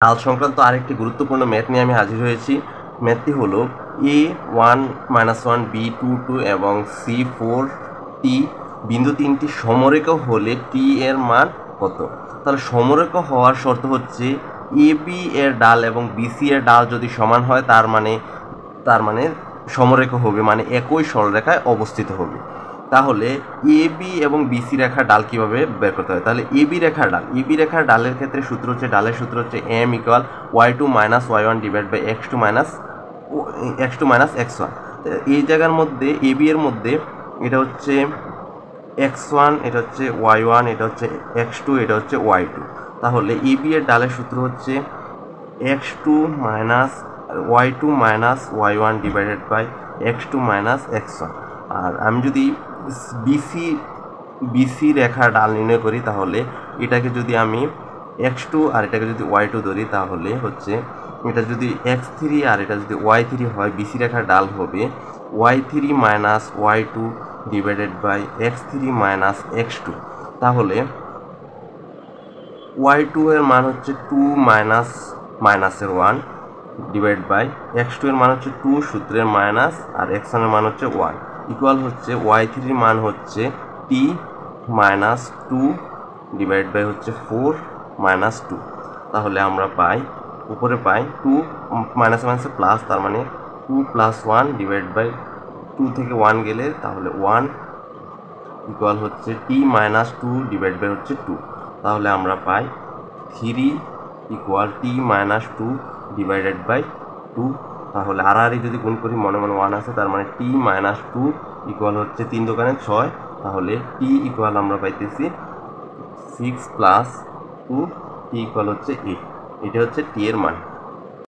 ডাল সংক্রান্ত আরেকটি গুরুত্বপূর্ণ ম্যাথ নিয়ে আমি হাজির হয়েছি। ম্যাথটি হলো a1-1 b2 এবং c4t বিন্দু তিনটি সমরেখা হলে টি এর মান কত? তাহলে সমরেখা হওয়ার শর্ত হচ্ছে এ বি এর ডাল এবং বিসি এর ডাল যদি সমান হয় তার মানে সমরেখা হবে, মানে একই সরলরেখায় অবস্থিত হবে। তাহলে এ বি এবং বিসি রেখার ডাল কিভাবে বের করতে হয়? তাহলে এ বি রেখার ডালের ক্ষেত্রে ডালের সূত্র হচ্ছে m = y2 - y1 / x2 - x1। এই জায়গার মধ্যে এ বি এর মধ্যে এটা হচ্ছে x1, এটা হচ্ছে y1, এটা হচ্ছে x2, এটা হচ্ছে y2। তাহলে এ বি এর ডালের সূত্র হচ্ছে x2 - y2 - y1 / x2 - x1। আর আমি যদি বিসি রেখার ডাল নির্ণয় করি, তাহলে এটাকে যদি আমি x2 আর এটাকে যদি y2 ধরি, তাহলে হচ্ছে এটা যদি x3 আর এটা যদি y3 হয়, বিসি রেখার ডাল হবে y3 - y2 / x3 - x2। তাহলে y2 এর মান হচ্ছে 2 -1 x2 এর মান হচ্ছে 2 সূত্রের মাইনাস, আর x1 এর মান হচ্ছে 1 ইকুয়াল হচ্ছে y3 এর মান হচ্ছে t - 2 হচ্ছে 4 - 2। তাহলে আমরা পাই উপরে পাই 2 মাইনাসে প্লাস, তার মানে 2 + 1 2 থেকে 1 গেলে তাহলে 1 ইকুয়াল হচ্ছে t - 2 হচ্ছে 2। তাহলে আমরা পাই 3 = t - 2 / 2। তাহলে আর যদি গুণ করি, মনে মনে 1 আছে, তার মানে t - 2 ইকুয়াল হচ্ছে 3 × 6। তাহলে t ইকুয়াল আমরা পাইতেছি 6 + 2, t ইকুয়াল হচ্ছে 8। এটা হচ্ছে t এর মান।